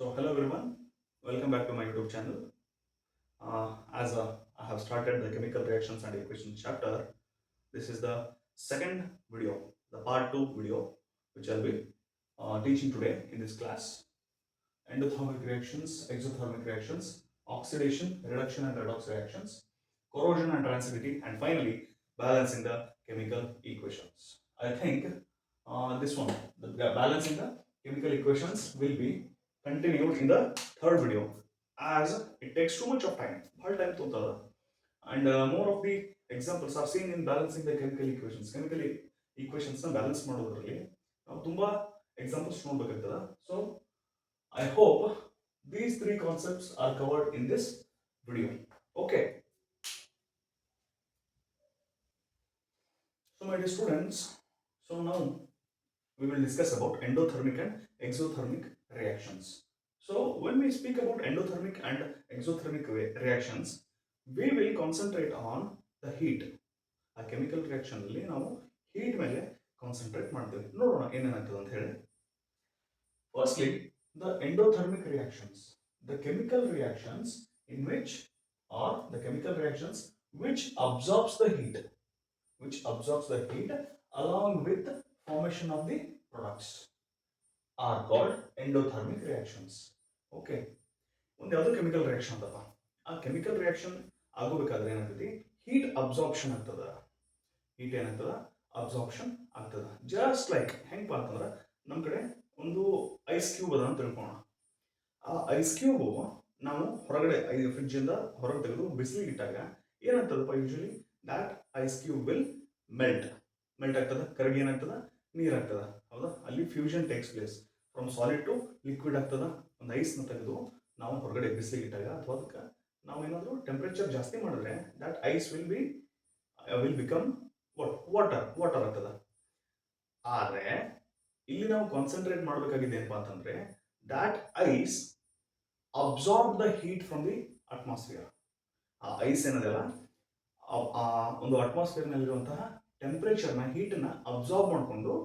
So hello everyone, welcome back to my YouTube channel. As I have started the chemical reactions and equations chapter, this is the second video, the part 2 video, which I'll be teaching today in this class. Endothermic reactions, exothermic reactions, oxidation, reduction and redox reactions, corrosion and transitivity, and finally balancing the chemical equations. I think this one, the balancing the chemical equations, will be continued in the third video as it takes too much of time. Bhal time totala. And more of the examples are seen in balancing the chemical equations. Chemical equations na balance ಮಾಡೋದ್ರಲ್ಲಿ ನಾವು ತುಂಬಾ examples ನೋಡಬೇಕಾಗ್ತದ. So I hope these three concepts are covered in this video. Okay. So my dear students, so now we will discuss about endothermic and exothermic reactions. So when we speak about endothermic and exothermic reactions, we will concentrate on the heat. A chemical reaction ಅಲ್ಲಿ ನಾವು heat ಮೇಲೆ concentrate ಮಾಡ್ತೀವಿ. ನೋಡೋಣ ಏನೇನಾಗ್ತದೆ ಅಂತ ಹೇಳಿ. Firstly, the endothermic reactions, the chemical reactions in which or the chemical reactions which absorbs the heat, along with formation of the products are called endothermic reactions. Okay. ಒಂದು ಯಾವುದು chemical reaction ಅಂತಪ್ಪ, ಆ chemical reaction ಆಗಬೇಕಾದ್ರೆ ಏನಾಗ್ತದೆ, heat absorption ಆಗ್ತದ. Heat ಏನಾಗ್ತದ, absorption ಆಗ್ತದ. Just like ಹೆಂಗಪ್ಪ ಅಂತಂದ್ರೆ ನಮ್ಮ ಕಡೆ ಒಂದು ಐಸ್ ಕ್ಯೂಬ್ ಅದ ಅಂತ ತಿಳ್ಕೋಣ. ಆ ಐಸ್ ಕ್ಯೂಬ್ ನಾವು ಹೊರಗಡೆ ಫ್ರಿಡ್ಜ್ ಇಂದ ಹೊರಗೆ ತೆಗೆದು ಬಿಸಿಲಿಗೆ ಇಟ್ಟಾಗ ಏನಾಗ್ತದಪ್ಪ, usually that ice cube will melt ಆಗ್ತದ, ಕರಗಿ ಏನಾಗ್ತದ, ನೀರಾಗ್ತದ. ಹೌದಾ, ಅಲ್ಲಿ fusion takes place, from solid to liquid ಆಗ್ತದ. ಒಂದು ಐಸ್ನ ತೆಗೆದು ನಾವು ಹೊರಗಡೆ ಬಿಸಿಲಿಗೆ ಇಟ್ಟಾಗ ಅಥವಾ ಅದಕ್ಕೆ ನಾವು ಏನಾದರೂ ಟೆಂಪ್ರೇಚರ್ ಜಾಸ್ತಿ ಮಾಡಿದ್ರೆ that ice will become water ಆಗ್ತದ. ಆದರೆ ಇಲ್ಲಿ ನಾವು ಕಾನ್ಸಂಟ್ರೇಟ್ ಮಾಡಬೇಕಾಗಿದೆ ಏನಪ್ಪಾ ಅಂತಂದ್ರೆ that ice absorb the heat from the atmosphere. ಆ ಐಸ್ ಏನದಲ್ಲ, ಆ ಒಂದು ಅಟ್ಮಾಸ್ಫಿಯರ್ ನಲ್ಲಿರುವಂತಹ ಟೆಂಪರೇಚರ್ನ ಹೀಟನ್ನ ಅಬ್ಸಾರ್ಬ್ ಮಾಡಿಕೊಂಡು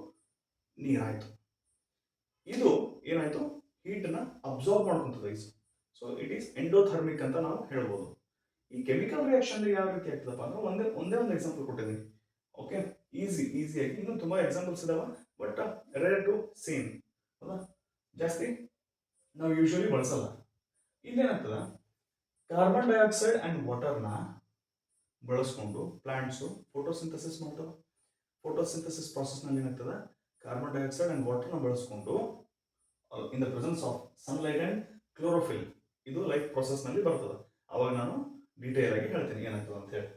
ನೀರಾಯ್ತು. ಇದು ಏನಾಯ್ತು, ಹೀಟನ್ನ ಅಬ್ಸಾರ್ಬ್ ಮಾಡ್ಕೊಂತದ ice. So it is endothermic ಅಂತ ನಾವು ಹೇಳ್ಬೋದು. ಈ ಕೆಮಿಕಲ್ ರಿಯಾಕ್ಷನ್ ಯಾವ ರೀತಿ ಆಗ್ತದಪ್ಪ ಅಂದ್ರೆ ಒಂದೇ ಒಂದು ಎಕ್ಸಾಂಪಲ್ ಕೊಟ್ಟಿದ್ದೀನಿ. ಓಕೆ, ಈಸಿಯಾಗಿ ಇನ್ನೂ ತುಂಬಾ ಎಕ್ಸಾಂಪಲ್ಸ್ ಇದಾವ, ಬಟ್ ರೇರ್ ಟು ಸೇಮ್. ಹೌದಾ, ಜಾಸ್ತಿ ನಾವು ಯೂಶುವಲಿ ಬಳಸಲ್ಲ. ಇಲ್ಲೇನಾಗ್ತದ, ಕಾರ್ಬನ್ ಡೈಆಕ್ಸೈಡ್ ಅಂಡ್ ವಾಟರ್ನ ಬಳಸ್ಕೊಂಡು ಪ್ಲಾಂಟ್ಸು ಫೋಟೋಸಿಂಥಸಿಸ್ ಮಾಡ್ತವೆ. ಫೋಟೋಸಿಂಥಸಿಸ್ ಪ್ರಾಸೆಸ್ನಲ್ಲಿ ಏನಾಗ್ತದ, ಕಾರ್ಬನ್ ಡೈಆಕ್ಸೈಡ್ ಅಂಡ್ ವಾಟರ್ನ ಬಳಸ್ಕೊಂಡು in the presence of sunlight and chlorophyll, ಇದು ಲೈಫ್ ಪ್ರೊಸೆಸ್ನಲ್ಲಿ ಬರ್ತದೆ. ಅವಾಗ ನಾನು ಡೀಟೇಲ್ ಆಗಿ ಹೇಳ್ತೀನಿ ಏನಾಗ್ತದೆ ಅಂತ ಹೇಳಿ.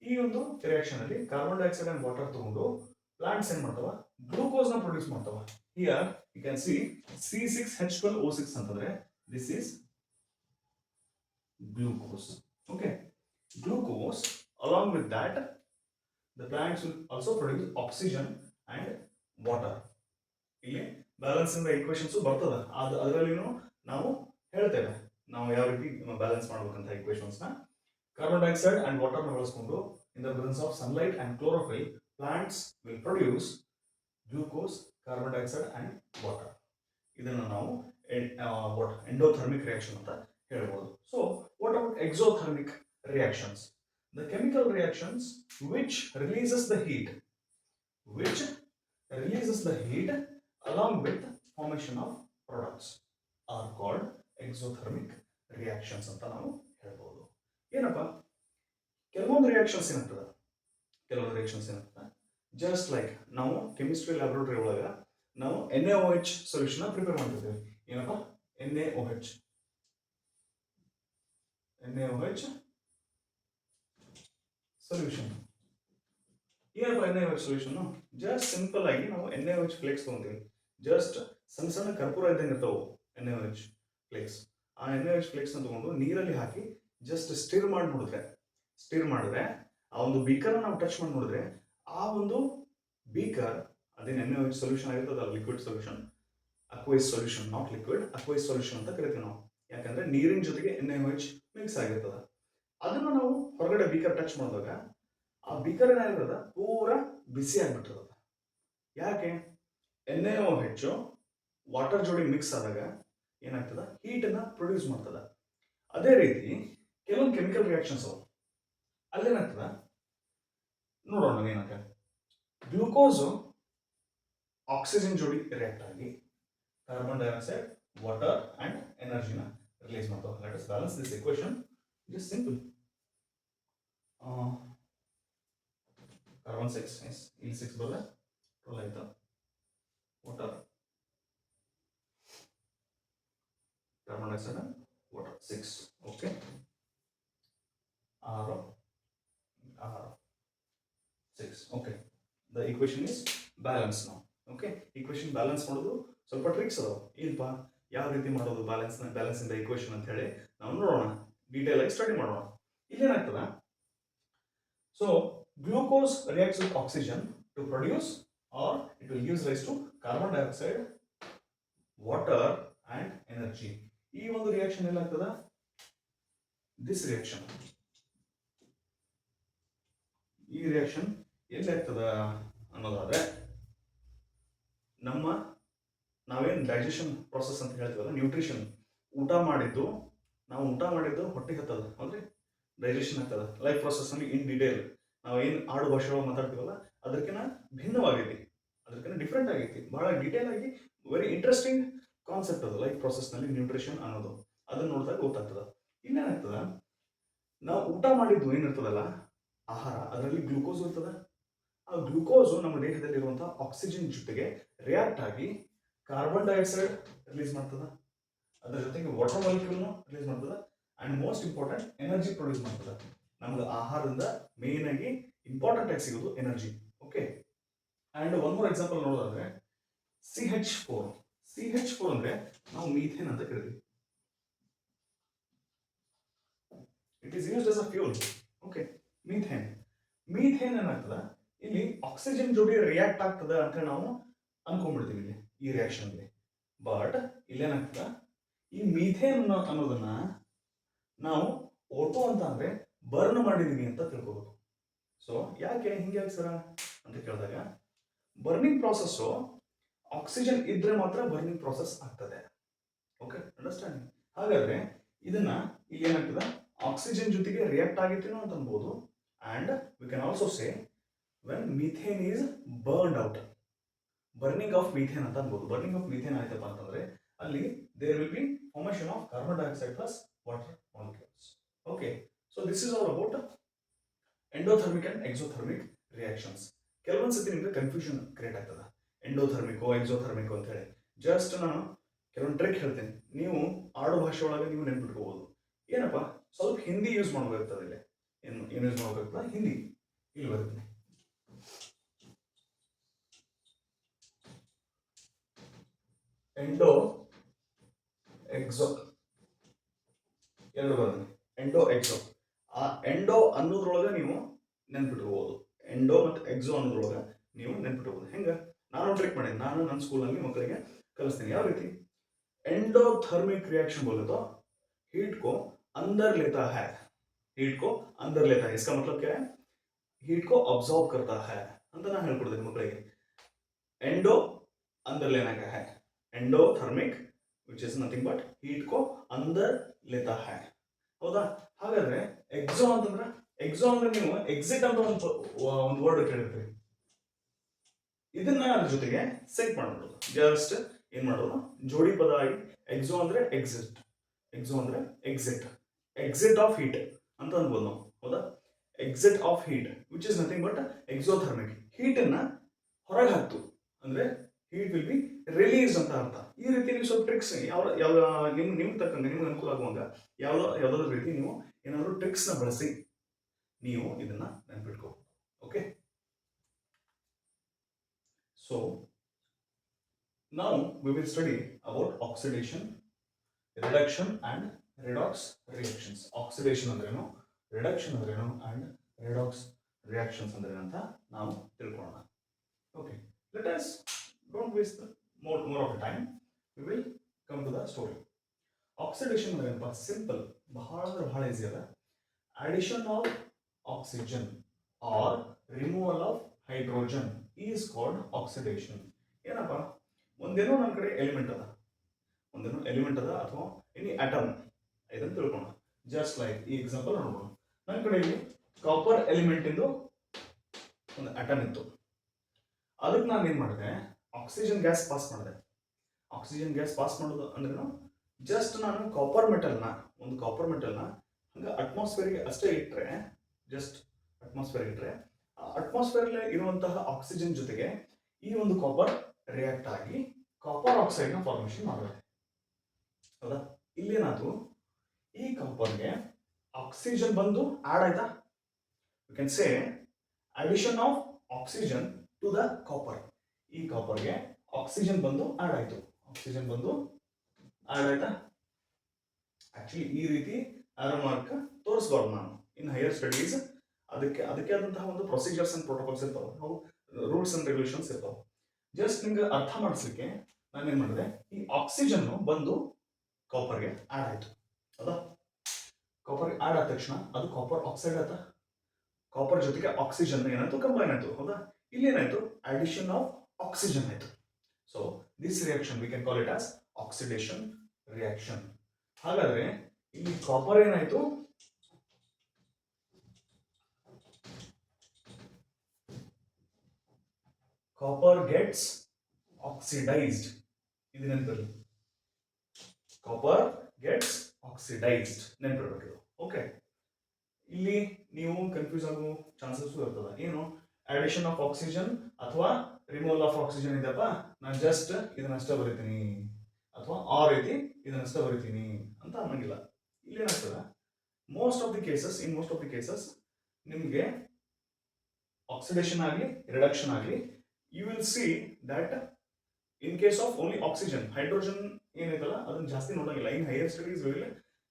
ಈ ಒಂದು ರಿಯಾಕ್ಷನ್ ಅಲ್ಲಿ ಕಾರ್ಬನ್ ಡೈಆಕ್ಸೈಡ್ ಅಂಡ್ ವಾಟರ್ ತಗೊಂಡು ಪ್ಲಾಂಟ್ಸ್ ಏನ್ ಮಾಡ್ತಾವ, ಗ್ಲೂಕೋಸ್ ನ ಪ್ರೊಡ್ಯೂಸ್ ಮಾಡ್ತಾವ. Here you can see C6H12O6 ಅಂತಂದ್ರೆ this is glucose. Okay, glucose along with that the plants will also produce oxygen and water. ಇಲ್ಲಿ ಬ್ಯಾಲೆನ್ಸಿಂಗ್ ಈಕ್ವೇಶನ್ಸ್ ಬರ್ತದ, ಅದರಲ್ಲಿ ನಾವು ಹೇಳ್ತೇವೆ ನಾವು ಯಾವ ರೀತಿ ಬ್ಯಾಲೆನ್ಸ್ ಮಾಡ್ಬೇಕಂತ ಈಕ್ವೇಶನ್ಸ್ ನ. ಕಾರ್ಬನ್ ಡೈಆಕ್ಸೈಡ್ ಅಂಡ್ ವಾಟರ್ ನ ಬಳಸ್ಕೊಂಡು in the presence of sunlight and chlorophyll plants will produce glucose, carbon dioxide and water. ಇದನ್ನು ನಾವು ಎಂಡೋಥರ್ಮಿಕ್ ರಿಯಾಕ್ಷನ್ ಅಂತ ಹೇಳ್ಬೋದು. So what about exothermic reactions? The chemical reactions which releases the heat along with formation of products are called exothermic reactions ಅಂತ ನಾವು ಹೇಳ್ಬೋದು. ಏನಪ್ಪ, ಕೆಲವೊಂದು reactions ಏನಾಗ್ತದ, ಜಸ್ಟ್ ಲೈಕ್ ನಾವು ಕೆಮಿಸ್ಟ್ರಿ ಲ್ಯಾಬೊರೇಟರಿ ಒಳಗ ನಾವು NaOH ಸೊಲ್ಯೂಷನ್ ಪ್ರಿಪೇರ್ ಮಾಡ್ತಿದ್ದೇವೆ. ಏನಪ್ಪ, NaOH ಸೊಲ್ಯೂಷನ್. ಏನಪ್ಪ NaOH ಸೊಲ್ಯೂಷನ್? ಜಸ್ಟ್ ಸಿಂಪಲ್ ಆಗಿ ನಾವು NaOH ಫ್ಲೇಕ್ಸ್ ತಗೊಂತೀವಿ. ಜಸ್ಟ್ ಸಣ್ಣ ಸಣ್ಣ ಕರ್ಪೂರ ಇದ್ದಂಗೆ ಇರ್ತಾವೆ NaOH ಫ್ಲೇಕ್ಸ್. ಆ NaOH ಫ್ಲೇಕ್ಸ್ ನ ತಗೊಂಡು ನೀರಲ್ಲಿ ಹಾಕಿ ಜಸ್ಟ್ ಸ್ಟಿರ್ ಮಾಡಿದ್ರೆ ಆ ಒಂದು ಬೀಕರ್ ನಾವು ಟಚ್ ಮಾಡಿ ನೋಡಿದ್ರೆ ಆ ಒಂದು ಬೀಕರ್ ಅದೇನು NaOH ಸೊಲ್ಯೂಷನ್ ಆಗಿರ್ತದಲ್ಲ, liquid solution, aqueous solution, not liquid, aqueous solution ಅಂತ ಕರಿತೀವಿ ನಾವು. ಯಾಕಂದ್ರೆ ನೀರಿನ ಜೊತೆಗೆ NaOH ಮಿಕ್ಸ್ ಆಗಿರ್ತದ. ಅದನ್ನು ನಾವು ಹೊರಗಡೆ ಬೀಕರ್ ಟಚ್ ಮಾಡಿದಾಗ ಆ ಬೀಕರ್ ಏನಾಗಿರ್ತದ, ಪೂರಾ ಬಿಸಿ ಆಗ್ಬಿಟ್ಟಿರ್ತದ. ಯಾಕೆ? NaOH ವಾಟರ್ ಜೋಡಿ ಮಿಕ್ಸ್ ಆದಾಗ ಏನಾಗ್ತದ ಹೀಟನ್ನ ಪ್ರೊಡ್ಯೂಸ್ ಮಾಡ್ತದ. ಅದೇ ರೀತಿ ಕೆಲವೊಂದು ಕೆಮಿಕಲ್ ರಿಯಾಕ್ಷನ್ಸ್ ಅವು, ಅಲ್ಲೇನಾಗ್ತದ ನೋಡೋಣ ಏನಂತ. ಗ್ಲೂಕೋಸ್ ಆಕ್ಸಿಜನ್ ಜೋಡಿ ರಿಯಾಕ್ಟ್ ಆಗಿ ಕಾರ್ಬನ್ ಡೈಆಕ್ಸೈಡ್, ವಾಟರ್ ಅಂಡ್ ಎನರ್ಜಿನ ರಿಲೀಸ್ ಮಾಡ್ತಾವೆ. Let us balance this equation. It is simple. Carbon 6, ಇಲ್ಲಿ 6 ಬರಲ್ಲ, 12 ಆಯ್ತು. Water, carbon dioxide and water 6. Okay, 6 6. Okay, the equation is balance ನಾವು. ಓಕೆ, ಇಕ್ವೇಷನ್ ಬ್ಯಾಲೆನ್ಸ್ ಮಾಡೋದು ಸ್ವಲ್ಪ ಟ್ರಿಕ್ಸ್ ಅದಾವ. ಏನಪ್ಪ, ಯಾವ ರೀತಿ ಮಾಡೋದು ಬ್ಯಾಲೆನ್ಸ್ ಇಂದ ಇಕ್ವೇಷನ್ ಅಂತ ಹೇಳಿ ನಾವು ನೋಡೋಣ, ಡೀಟೇಲ್ ಆಗಿ ಸ್ಟಡಿ ಮಾಡೋಣ. ಇಲ್ಲೇನಾಗ್ತದ, so glucose reacts with oxygen to produce or it will gives rise to carbon dioxide, water and energy. ಈ ಒಂದು ರಿಯಾಕ್ಷನ್ ಏನಾಗ್ತದ, ದಿಸ್ ರಿಯಾಕ್ಷನ್, ಈ ರಿಯಾಕ್ಷನ್ ಎಲ್ಲಿ ಆಗ್ತದ ಅನ್ನೋದಾದ್ರೆ, ನಾವೇನು ಡೈಜೆಷನ್ ಪ್ರೊಸೆಸ್ ಅಂತ ಹೇಳ್ತೀವಲ್ಲ, ನ್ಯೂಟ್ರಿಷನ್, ನಾವು ಊಟ ಮಾಡಿದ್ದು ಹೊಟ್ಟೆಗೆ ಹತ್ತದ, ಅಂದ್ರೆ ಡೈಜೆಷನ್ ಆಗ್ತದ. ಲೈಫ್ ಪ್ರೊಸೆಸ್ ಅಲ್ಲಿ ಇನ್ ಡೀಟೇಲ್ ನಾವೇನು ಆಡು ಭಾಷೆ ಒಳಗೆ ಮಾತಾಡ್ತೀವಲ್ಲ ಅದಕ್ಕಿಂತ ಭಿನ್ನವಾಗೈತಿ, ಅದಕ್ಕಿಂತ ಡಿಫ್ರೆಂಟ್ ಆಗೈತಿ, ಬಹಳ ಡೀಟೇಲ್ ಆಗಿ ವೆರಿ ಇಂಟ್ರೆಸ್ಟಿಂಗ್ ಕಾನ್ಸೆಪ್ಟ್ ಅದು ಲೈಫ್ ಪ್ರೊಸೆಸ್ ನಲ್ಲಿ ನ್ಯೂಟ್ರಿಷನ್ ಅನ್ನೋದು. ಅದನ್ನ ನೋಡಿದಾಗ ಗೊತ್ತಾಗ್ತದ. ಇನ್ನೇನಾಗ್ತದ, ನಾವು ಊಟ ಮಾಡಿದ್ದು ಏನಿರ್ತದಲ್ಲ ಆಹಾರ, ಅದರಲ್ಲಿ ಗ್ಲೂಕೋಸ್ ಇರ್ತದ. ಆ ಗ್ಲೂಕೋಸ್ ನಮ್ಮ ದೇಹದಲ್ಲಿರುವಂತಹ ಆಕ್ಸಿಜನ್ ಜೊತೆಗೆ ರಿಯಾಕ್ಟ್ ಆಗಿ ಕಾರ್ಬನ್ ಡೈಆಕ್ಸೈಡ್ ರಿಲೀಸ್ ಮಾಡ್ತದ, ಅದರ ಜೊತೆಗೆ ವಾಟರ್ ಮಾಲಿಕ್ಯೂಲ್ನು ರಿಲೀಸ್ ಮಾಡ್ತದ, and most important energy produce ಮಾಡ್ತದ. ನಮ್ಗೆ ಆಹಾರದಿಂದ ಮೇನ್ ಆಗಿ ಇಂಪಾರ್ಟೆಂಟ್ ಆಗಿ ಸಿಗೋದು energy. Okay, and one more example ನೋಡೋದಾದ್ರೆ CH4. CH4 ಅಂದ್ರೆ ನಾವು ಮೀಥೇನ್ ಅಂತ ಕರಿತೀವಿ. It is used as a fuel. Okay, methane ಏನಾಗ್ತದ, ಇಲ್ಲಿ ಆಕ್ಸಿಜನ್ ಜೊತೆ ರಿಯಾಕ್ಟ್ ಆಗ್ತದ ಅಂತ ನಾವು ಅನ್ಕೊಂಡ್ಬಿಡ್ತೀವಿ ಇಲ್ಲಿ ಈ ರಿಯಾಕ್ಷನ್ಗೆ. ಬಟ್ ಇಲ್ಲೇನಾಗ್ತದ, ಈ ಮೀಥೇನ್ ಅನ್ನೋದನ್ನ ನಾವು ಓಟೋ ಅಂತ ಅಂದ್ರೆ ಬರ್ನ್ ಮಾಡಿದೀವಿ ಅಂತ ತಿಳ್ಕೋಬಹುದು. ಸೊ ಯಾಕೆ ಹಿಂಗೆ ಸರ ಅಂತ ಕೇಳಿದಾಗ, ಬರ್ನಿಂಗ್ ಪ್ರಾಸೆಸ್ಸು ಆಕ್ಸಿಜನ್ ಇದ್ರೆ ಮಾತ್ರ ಬರ್ನಿಂಗ್ ಪ್ರಾಸೆಸ್ ಆಗ್ತದೆ. Okay, understanding. ಹಾಗಾದ್ರೆ ಇದನ್ನ ಇಲ್ಲಿ ಏನಾಗ್ತದೆ, ಆಕ್ಸಿಜನ್ ಜೊತೆಗೆ ರಿಯಾಕ್ಟ್ ಆಗಿತ್ತೇನೋ ಅಂತ ಅನ್ಬೋದು. And we can also say when methane is burned out, burning of methane ಅಂತ ಅನ್ಬೋದು. ಬರ್ನಿಂಗ್ ಆಫ್ ಮೀಥೇನ್ ಆಯ್ತಪ್ಪ ಅಂತಂದ್ರೆ ಅಲ್ಲಿ there will be formation of carbon dioxide plus water molecules. Okay, so this is all about endothermic and exothermic reactions. ಕೆಲವೊಂದು ಸತಿ ನಿಮಗೆ confusion create ಆಗ್ತದೆ, ಎಂಡೋಥರ್ಮಿಕೋ ಎಕ್ಸೋಥರ್ಮಿಕೋ ಅಂತ ಹೇಳಿ. ಜಸ್ಟ್ ನಾನು ಕೆಲವೊಂದು ಟ್ರಿಕ್ ಹೇಳ್ತೇನೆ, ನೀವು ಆಡು ಭಾಷೆ ಒಳಗೆ ನೀವು ನೆನ್ಪಿಟ್ಕೋಬಹುದು. ಏನಪ್ಪ, ಸ್ವಲ್ಪ ಹಿಂದಿ ಯೂಸ್ ಮಾಡಬೇಕಾಗ್ತದೆ. ಇಲ್ಲಿ ಏನು ಯೂಸ್ ಮಾಡಬೇಕಾಗ್ತದೆ, ಹಿಂದಿ. ಇಲ್ಲಿ ಬರುತ್ತೆ ಎಂಡೋ ಎಕ್ಸೋ, ಎರಡು ಬರುತ್ತೆ, ಎಂಡೋ ಎಕ್ಸೋ. ಆ ಎಂಡೋ ಅನ್ನೋದ್ರೊಳಗೆ ನೀವು ನೆನ್ಪಿಟ್ಕೋಬಹುದು, ಎಂಡೋ ಮತ್ತು ಎಕ್ಸೋ ಅನ್ನೋದ್ರೊಳಗೆ ನೀವು ನೆನ್ಪಿಟ್ಕೋಬಹುದು. ಹೆಂಗ ನಾನು ಟ್ರಿಕ್ ಮಾಡಿ, ನಾನು ನನ್ನ ಸ್ಕೂಲಲ್ಲಿ ಮಕ್ಕಳಿಗೆ ಕಲಿಸ್ತೀನಿ. ಯಾವ ರೀತಿ एंडोथर्मिक रिएक्शन बोले तो हीट को अंदर लेता है, हीट को अंदर लेता है, इसका मतलब क्या है, हीट को अब्सॉर्ब करता है ಅಂತ ನಾನು ಹೇಳ್ಕೊಡ್ತೀನಿ ಮಕ್ಕಳಿಗೆ. ಎಂಡೋ अंदर लेना क्या है, endothermic which is nothing but heat ಕೋ ಅಂದರ್ ಲೇತಾ ಹೈ. ಹೌದಾ? ಹಾಗಾದ್ರೆ ಎಕ್ಸೋ ಅಂತಂದ್ರೆ, ಎಕ್ಸೋ ಅಂದ್ರೆ ನೀವು ಎಕ್ಸಿಟ್ ಅಂತ ಒಂದು ವರ್ಡ್ ಕೇಳಿರ್ತೀರಿ. ಇದನ್ನ ಅದ್ರ ಜೊತೆಗೆ ಸೆಟ್ ಮಾಡ್ಬಿಡೋದು, ಜಸ್ಟ್ ಏನ್ ಮಾಡೋದು, ಜೋಡಿ ಪದ ಆಗಿ ಎಕ್ಸೋ ಅಂದ್ರೆ ಎಕ್ಸಿಟ್, ಎಕ್ಸೋ ಅಂದ್ರೆ ಎಕ್ಸಿಟ್, ಎಕ್ಸಿಟ್ ಆಫ್ ಹೀಟ್ ಅಂತ ಅನ್ಬೋದು ನಾವು. ಹೌದಾ? Exit of heat which is nothing but exothermic. Heat ಅನ್ನ ಹೊರಗೆ ಹಾಕ್ತು ಅಂದ್ರೆ ಹೀಟ್ ವಿಲ್ ಬಿ ರಿಲೀಸ್ ಅಂತ ಅರ್ಥ. ಈ ರೀತಿ ನೀವು ಸ್ವಲ್ಪ ಟ್ರಿಕ್ಸ್ ಯಾವ ನಿಮ್ಗೆ ತಕ್ಕಂಗೆ ನಿಮ್ಗೆ ಅನುಕೂಲ ಆಗುವಂಗ ಯಾವ್ದಾದ್ರು ರೀತಿ ನೀವು ಏನಾದ್ರು ಟ್ರಿಕ್ಸ್ ನ ಬಳಸಿ ನೀವು ಇದನ್ನ ನೆನ್ಪಿಟ್ಕೋ. Okay, so now we will study about oxidation, reduction and redox reactions. Oxidation ಅಂದ್ರೇನು, reduction ಅಂದ್ರೇನು and redox reactions ಅಂದ್ರೇನು ಅಂತ ನಾವು ತಿಳ್ಕೊಳ್ಳೋಣ. Okay, let us don't waste more of the time, we will come to the story. Oxidation ಅಂದ್ರೇನಪ್ಪ, simple, ಬಹಳ easy ಅದ. addition of oxygen or removal of hydrogen is called oxidation. ಏನಪ್ಪ, ಒಂದೇನೋ ನನ್ನ ಕಡೆ ಎಲಿಮೆಂಟ್ ಅದ, ಒಂದೇನು ಎಲಿಮೆಂಟ್ ಅದ ಅಥವಾ ಎನಿ ಅಟಮ್ ಇದನ್ನು ತಿಳ್ಕೊಳ್ಳೋಣ. ಜಸ್ಟ್ ಲೈಕ್ ಈ ಎಕ್ಸಾಂಪಲ್ ನೋಡೋಣ. ನನ್ನ ಕಡೆ ಇಲ್ಲಿ ಕಾಪರ್ ಎಲಿಮೆಂಟ್ ಇಂದು ಒಂದು ಅಟಮ್ ಇತ್ತು. ಅದಕ್ಕೆ ನಾನು ಏನು ಮಾಡಿದೆ, ಆಕ್ಸಿಜನ್ ಗ್ಯಾಸ್ ಪಾಸ್ ಮಾಡಿದೆ. ಆಕ್ಸಿಜನ್ ಗ್ಯಾಸ್ ಪಾಸ್ ಮಾಡೋದು ಅಂದ್ರೆ ಜಸ್ಟ್ ನಾನು ಒಂದು ಕಾಪರ್ ಮೆಟಲ್ನ ಹಂಗೆ ಅಟ್ಮಾಸ್ಫಿಯರ್ಗೆ ಅಷ್ಟೇ ಇಟ್ಟರೆ, ಜಸ್ಟ್ ಅಟ್ಮಾಸ್ಫಿಯರ್ ಇಟ್ಟರೆ ಅಟ್ಮಾಸ್ಫಿಯರ್ ಇರುವಂತಹ ಆಕ್ಸಿಜನ್ ಜೊತೆಗೆ ಈ ಒಂದು ಕಾಪರ್ ರಿಯಾಕ್ಟ್ ಆಗಿ ಕಾಪರ್ ಆಕ್ಸೈಡ್ ನ ಫಾರ್ಮೇಶನ್ ಮಾಡುತ್ತೆ. ಹೌದಾ? ಇಲ್ಲೇನಾದ್ರು ಈ ಕಾಪರ್ಗೆ ಆಕ್ಸಿಜನ್ ಬಂದು ಆಡ್ ಆಯ್ತಾ? You can say addition of oxygen to the copper. ಈ ಕಾಪರ್ಗೆ ಆಕ್ಸಿಜನ್ ಬಂದು ಆಡ್ ಆಯ್ತು. ಆಕ್ಸಿಜನ್ ಬಂದು ಆಡ್ ಆಯ್ತಾ? ಆಕ್ಚುಲಿ ಈ ರೀತಿ ಆರೋ ಮಾರ್ಕ್ ತೋರಿಸಬಾರ್ದು ನಾನು. ಇನ್ ಹೈಯರ್ ಸ್ಟಡೀಸ್ ಅದಕ್ಕೆ ಆದಂತಹ ಒಂದು ಪ್ರೊಸೀಜರ್ಸ್ ಅಂಡ್ ಪ್ರೋಟೋಕಾಲ್ಸ್ ಇರ್ತಾವೆ, ನಾವು ರೂಲ್ಸ್ ಅಂಡ್ ರೆಗ್ಯುಲೇಷನ್ಸ್ ಇರ್ತಾವೆ. ಜಸ್ಟ್ ನಿಮ್ಗೆ ಅರ್ಥ ಮಾಡಿಸ್ಲಿಕ್ಕೆ ನಾನು ಏನ್ ಮಾಡಿದೆ, ಈ ಆಕ್ಸಿಜನ್ ಬಂದು ಕಾಪರ್ಗೆ ಆಡ್ ಆಯ್ತು. ಹೌದಾ? ಕಾಪರ್ಗೆ ಆಡ್ ಆದ ತಕ್ಷಣ ಅದು ಕಾಪರ್ ಆಕ್ಸೈಡ್ ಆಯ್ತಾ? ಕಾಪರ್ ಜೊತೆಗೆ ಆಕ್ಸಿಜನ್ ಏನಾಯ್ತು, ಕಂಬೈನ್ ಆಯ್ತು. ಹೌದಾ? ಇಲ್ಲಿ ಏನಾಯ್ತು, ಅಡಿಷನ್ ಆಫ್ ಆಕ್ಸಿಜನ್ ಆಯ್ತು. So this reaction V can call it as oxidation reaction. ಹಾಗಾದ್ರೆ ಇಲ್ಲಿ ಕಾಪರ್ ಏನಾಯ್ತು, ಕಾಪರ್ ಗೆಟ್ಸ್ ಆಕ್ಸಿಡೈಸ್ಡ್. ಇದು ನೆನಪಿರಲಿ, ಕಾಪರ್ ಗೆಟ್ಸ್ ಆಕ್ಸಿಡೈಸ್ಡ್, ನೆನಪಿರ್ಬೇಕು. ಓಕೆ, ಇಲ್ಲಿ ನೀವು ಕನ್ಫ್ಯೂಸ್ ಆಗೋ ಚಾನ್ಸಸ್ ಇರ್ತದ. ಏನು ಅಡಿಷನ್ ಆಫ್ ಆಕ್ಸಿಜನ್ ಅಥವಾ ರಿಮೂವಲ್ ಆಫ್ ಆಕ್ಸಿಜನ್ ಇದೆಯಪ್ಪ, ನಾನು ಜಸ್ಟ್ ಇದನ್ನಷ್ಟೇ ಬರಿತೀನಿ ಅಥವಾ ಆ ರೀತಿ ಇದನ್ನಷ್ಟೇ ಬರಿತೀನಿ ಅಂತ ಅನ್ನಂಗಿಲ್ಲ. ಇಲ್ಲಿ ಏನಾಗ್ತದ, in most of the cases ನಿಮಗೆ ಆಕ್ಸಿಡೇಷನ್ ಆಗಲಿ ರಿಡಕ್ಷನ್ ಆಗಲಿ, you will see that in case of only oxygen, hydrogen ಏನೈತಲ್ಲ ಅದನ್ನ ಜಾಸ್ತಿ ನೋಡಂಗಿಲ್ಲ. In higher studies will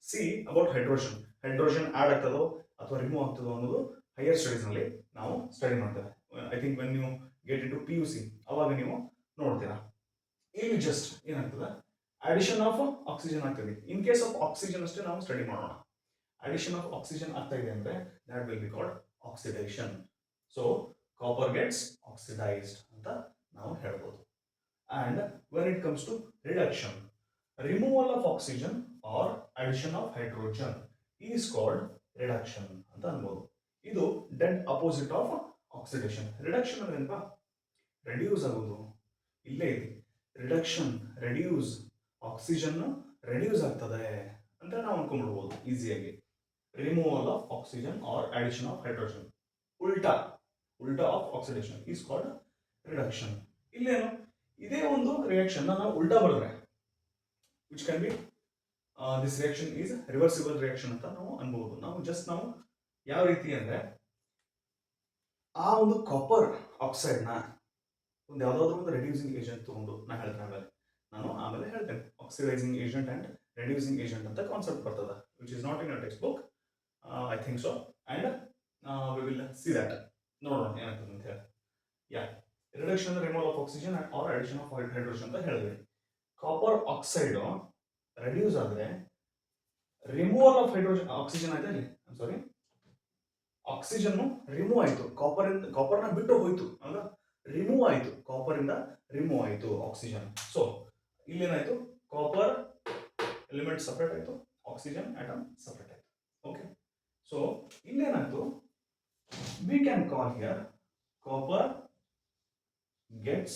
see about hydrogen add ಆಗ್ತದೋ ಅಥವಾ ರಿಮೂವ್ ಆಗ್ತದೋ ಅನ್ನೋದು ಹೈಯರ್ ಸ್ಟಡೀಸ್ ನಲ್ಲಿ ನಾವು ಸ್ಟಡಿ ಮಾಡ್ತೇವೆ. I think when you get into PUC ಅವಾಗ ನೀವು ನೋಡ್ತೀರಾ. ಇಲ್ಲಿ ಜಸ್ಟ್ ಏನಾಗ್ತದೆ, ಅಡಿಷನ್ ಆಫ್ ಆಕ್ಸಿಜನ್ ಆಗ್ತದೆ. ಇನ್ ಕೇಸ್ ಆಫ್ ಆಕ್ಸಿಜನ್ ಅಷ್ಟೇ ನಾವು ಸ್ಟಡಿ ಮಾಡೋಣ. ಅಡಿಷನ್ ಆಫ್ ಆಕ್ಸಿಜನ್ ಆಗ್ತಾ ಇದೆ ಅಂದ್ರೆ that will be called oxidation. So copper gets oxidised ಅಂತ ನಾವು ಹೇಳ್ಬೋದು. And when it comes to reduction, removal of oxygen or addition of hydrogen is called reduction ಅಂತ ಅನ್ಬೋದು. ಇದು dead opposite of oxidation. Reduction ಅಂದ್ರೆ ಏನಪ್ಪಾ, ರೆಡ್ಯೂಸ್ ಆಗೋದು. ಇಲ್ಲೇ ಇದೆ ರಿಡಕ್ಷನ್, ರೆಡ್ಯೂಸ್, ಆಕ್ಸಿಜನ್ ರೆಡ್ಯೂಸ್ ಆಗ್ತದೆ ಅಂತ ನಾವು ಅನ್ಕೊಂಡ್ಬಿಡ್ಬೋದು ಈಸಿಯಾಗಿ. Removal of oxygen or addition of hydrogen, ಉಲ್ಟಾ of oxidation is called reduction. ಇಲ್ಲೇನು, ಇದೇ ಒಂದು ರಿಯಾಕ್ಷನ್ ನಾವು ಉಲ್ಟಾ ಬರೆದ್ರೆ which can be this reaction is reversible reaction ಅಂತ ನಾವು ಅನ್ಬಹುದು. ನಾವು ಯಾವ ರೀತಿ ಅಂದ್ರೆ, ಆ ಒಂದು ಕಾಪರ್ ಆಕ್ಸೈಡ್ ನ ಒಂದು ಯಾವ್ದಾದ್ರು ಒಂದು ರೆಡ್ಯೂಸಿಂಗ್ ಏಜೆಂಟ್ ತಗೊಂಡು ನಾನು ಆಮೇಲೆ ಹೇಳ್ತೇನೆ oxidising agent and reducing agent ಅಂತ ಕಾನ್ಸೆಪ್ಟ್ ಬರ್ತದ, which is not in a textbook, I think so, and we will see that. ನೋಡೋಣ ಏನಾಗ್ತದೆ ಅಂತ ಹೇಳಿ. Yeah, reduction removal of oxygen or addition of hydrogen ಅಂತ ಹೇಳಿದ್ವಿ. ಕಾಪರ್ ಆಕ್ಸೈಡ್ ರೆಡ್ಯೂಸ್ ಆದ್ರೆ removal of hydrogen, oxygen ಆಯ್ತಾ ಇಲ್ಲಿ, ಸಾರಿ, oxygen remove ಆಯ್ತು, ಕಾಪರ್ನ ಬಿಟ್ಟು ಹೋಯ್ತು, ಅಲ್ವಾ? ರಿಮೂವ್ ಆಯ್ತು, ಕಾಪರ್ ಇಂದ ರಿಮೂವ್ ಆಯ್ತು ಆಕ್ಸಿಜನ್. ಸೊ ಇಲ್ಲೇನಾಯ್ತು, ಕಾಪರ್ ಎಲಿಮೆಂಟ್ ಸಪರೇಟ್ ಆಯ್ತು, ಆಕ್ಸಿಜನ್ ಆಟಮ್ ಸಪರೇಟ್ ಆಯ್ತು. ಓಕೆ, ಸೊ ಇಲ್ಲೇನಾಯ್ತು, we can call here copper gets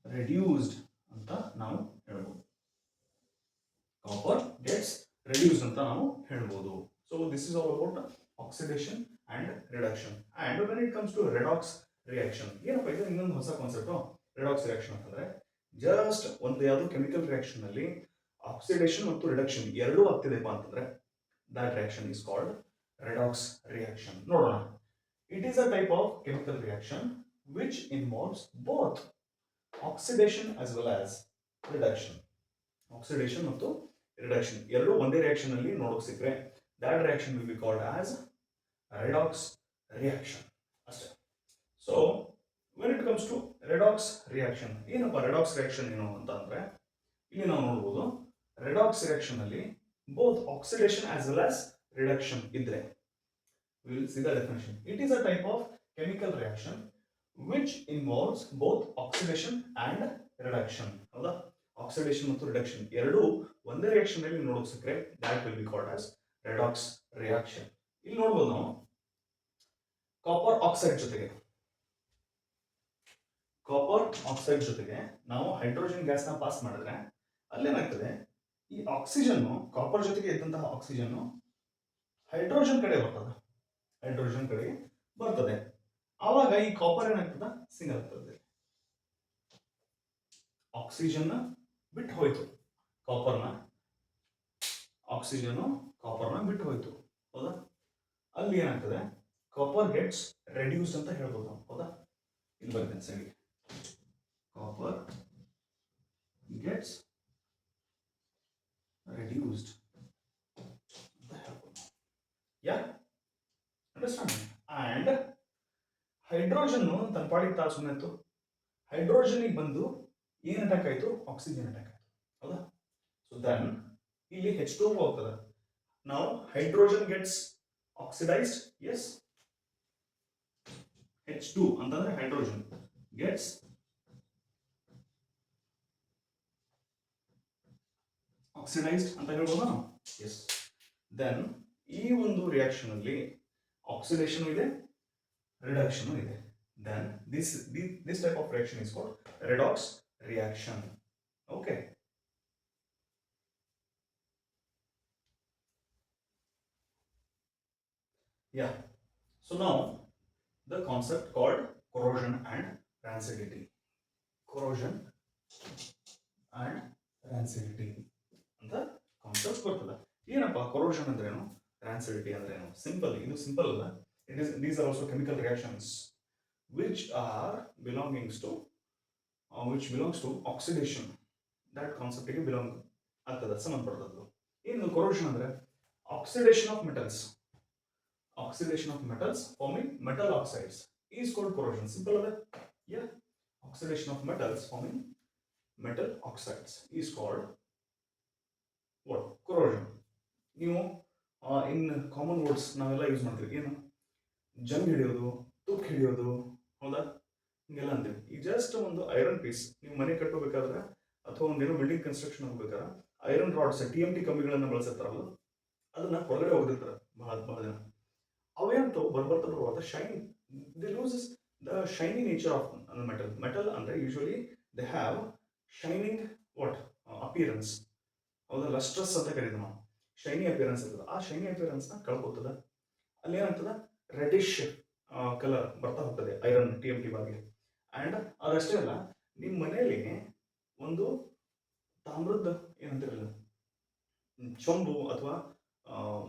reduced ಅಂತ ನಾವು ಹೇಳ್ಬೋದು. ಕಾಪರ್ ಗೆಟ್ಸ್ ರೆಡ್ಯೂಸ್ಡ್ ಅಂತ ನಾವು ಹೇಳ್ಬೋದು. So this is all about oxidation and reduction. And when it comes to redox reaction, ಏನಪ್ಪ ಇದು ಇನ್ನೊಂದು ಹೊಸ ಕಾನ್ಸೆಪ್ಟ್. ರೆಡಾಕ್ಸ್ ರಿಯಾಕ್ಷನ್ ಅಂತಂದ್ರೆ ಜಸ್ಟ್ ಒಂದು ಯಾವುದು ಕೆಮಿಕಲ್ ರಿಯಾಕ್ಷನ್ ನಲ್ಲಿ ಆಕ್ಸಿಡೇಷನ್ ಮತ್ತು ರಿಡಕ್ಷನ್ ಎರಡೂ ಆಗ್ತಿದೆಪ್ಪ ಅಂತಂದ್ರೆ that reaction is called redox reaction. ನೋಡೋಣ. It is a type of chemical reaction which involves both oxidation as well as reduction. Oxidation ಮತ್ತು reduction ಎರಡು ಒಂದೇ ರಿಯಾಕ್ಷನ್ ಅಲ್ಲಿ ನೋಡೋಕೆ ಸಿಕ್ಕರೆ that reaction will be called as redox reaction ಅಷ್ಟೇ. So when it comes to redox reaction, ಏನಪ್ಪ redox reaction ಏನು ಅಂತ ಅಂದ್ರೆ, ಇಲ್ಲಿ ನಾವು ನೋಡಬಹುದು redox reaction ಅಲ್ಲಿ both oxidation as well as reduction ಇದ್ರೆ we will see the definition. It is a type of chemical reaction which involves both oxidation and reduction. ಹೌದಾ, ಆಕ್ಸಿಡೇಷನ್ ಮತ್ತು ರಿಡಕ್ಷನ್ ಎರಡೂ ಒಂದೇ ರಿಯಾಕ್ಷನ್ ಅಲ್ಲಿ ನೋಡೋಕೆ ಸಿಕ್ಕರೆ that will be called as redox reaction. ಇಲ್ಲಿ ನೋಡ್ಬೋದು ನಾವು ಕಾಪರ್ ಆಕ್ಸೈಡ್ ಜೊತೆಗೆ ನಾವು ಹೈಡ್ರೋಜನ್ ಗ್ಯಾಸ್ ನ ಪಾಸ್ ಮಾಡಿದ್ರೆ ಅಲ್ಲೇನಾಗ್ತದೆ, ಈ ಆಕ್ಸಿಜನ್ ಕಾಪರ್ ಜೊತೆಗೆ ಇದ್ದಂತಹ ಆಕ್ಸಿಜನ್ ಹೈಡ್ರೋಜನ್ ಕಡೆ ಬರ್ತದೆ. ಆವಾಗ ಈ ಕಾಪರ್ ಏನಾಗ್ತದ, ಸಿಂಗಲ್ ಆಗ್ತದೆ. ಆಕ್ಸಿಜನ್ ಬಿಟ್ಟು ಹೋಯ್ತು, ಕಾಪರ್ನ ಬಿಟ್ಟು ಹೋಯ್ತು. ಹೌದಾ, ಅಲ್ಲಿ ಏನಾಗ್ತದೆ, ಕಾಪರ್ ಗೆಟ್ಸ್ ರೆಡ್ಯೂಸ್ಡ್ ಅಂತ ಹೇಳ್ಬೋದು ನಾವು. ಹೌದಾ, ಇಲ್ಲಿ ಬರ್ತೇನೆ ಸೈಡ್ಗೆ, ಕಾಪರ್ ಗೆಟ್ಸ್ ರೆಡ್ಯೂಸ್ಡ್ ಅಂತ ಹೇಳ್ಬೋದು. ಯಾ ಅಂಡರ್ಸ್ಟ್ಯಾಂಡ್? ಅಂಡ್ ಹೈಡ್ರೋಜನ್ ತನ್ನ ಪಾಡಿಗೆ ತಾ ಸುಮ್ಮನೆ ಹೈಡ್ರೋಜನ್ ಬಂದು ಏನ್ ಅಟ್ಯಾಕ್ ಆಯ್ತು, ಆಕ್ಸಿಜನ್ ಅಟ್ಯಾಕ್ ಆಯ್ತು. ಹೌದಾ, ಸೊ ದೆನ್ ಇಲ್ಲಿ H2O ಹೋಗ್ತದೆ. ನಾವು hydrogen gets oxidised, S, H2 ಅಂತಂದ್ರೆ ಹೈಡ್ರೋಜನ್ ಗೆಟ್ಸ್ ಆಕ್ಸಿಡೈಸ್ಡ್ ಅಂತ ಹೇಳ್ಬೋದಾ ನಾವು? ಎಸ್. ದೆನ್ ಈ ಒಂದು ರಿಯಾಕ್ಷನ್ ಅಲ್ಲಿ ಆಕ್ಸಿಡೇಷನ್ ಇದೆ, ರಿಡಕ್ಷನ್ ಇದೆ. Then this type of reaction is called redox reaction. Okay. Yeah. So now the concept called corrosion and rancidity. Corrosion and rancidity ಅಂತ ಕಾನ್ಸೆಪ್ಟ್ ಬರ್ತದೆ. ಏನಪ್ಪ corrosion ಅಂದ್ರೇನು, rancidity ಅಂದ್ರೇನು? ಸಿಂಪಲ್ ಅಲ್ಲ. These are also chemical reactions which belongs to oxidation. That concept ಗೆ belong ಆಗ್ತದೆ, ಸಂಬಂಧಪಡ್ತದ್ದು. ಏನು corrosion ಅಂದ್ರೆ oxidation of metals forming metal oxides is called corrosion. Simple ಅದ? Yeah, oxidation of metals forming metal oxides is called what? Corrosion. ನೀವು in common words ನಾವೆಲ್ಲ use ಮಾಡ್ತೀವಿ. ಏನು, ಜಂಗ್ ಹಿಡಿಯೋದು, ತುಕ್ ಹಿಡಿಯೋದು, ಹೌದಾ, ಹಿಂಗೆಲ್ಲ ಅಂತೀವಿ. ಈ ಜಸ್ಟ್ ಒಂದು ಐರನ್ ಪೀಸ್ ನೀವು ಮನೆ ಕಟ್ಟಬೇಕಾದ್ರೆ ಅಥವಾ ಒಂದೇನೋ ಬಿಲ್ಡಿಂಗ್ ಕನ್ಸ್ಟ್ರಕ್ಷನ್ ಆಗಬೇಕಾದ್ರೆ ಐರನ್ ರಾಡ್ಸ್ TMT ಕಂಬಿಗಳನ್ನ ಬಳಸಿರ್ತಾರಲ್ಲ, ಅದನ್ನ ಹೊರಗಡೆ ಹೋಗಿರ್ತಾರೆ ಬಹಳ ಜನ. ಅವೇಂತೂ ಬರ್ಬರ್ತಾ shine, they loses the shiny nature of metal ಅಂದ್ರೆ usually they have shining what appearance. ಹೌದಾ, ಲಸ್ಟ್ರಸ್ ಅಂತ ಕರೀತೀವಿ ನಾವು. ಶೈನಿ ಅಪಿಯರೆನ್ಸ್ ಇರ್ತದೆ, ಆ ಶೈನಿ ಅಪಿಯರೆನ್ಸ್ ನ ಕಳ್ಕೊತದ. ಅಲ್ಲಿ ಏನಾಗ್ತದ, ರೆಡಿಶ್ ಕಲರ್ ಬರ್ತಾ ಹೋಗ್ತದೆ ಐರನ್ TMT ಬಾಗಿಲು. ಅಂಡ್ ಅದಷ್ಟೇ ಅಲ್ಲ, ನಿಮ್ಮ ಮನೆಯಲ್ಲಿ ಒಂದು ತಾಮ್ರದ ಏನಂತಿರಲ್ಲ, ಚೊಂಬು ಅಥವಾ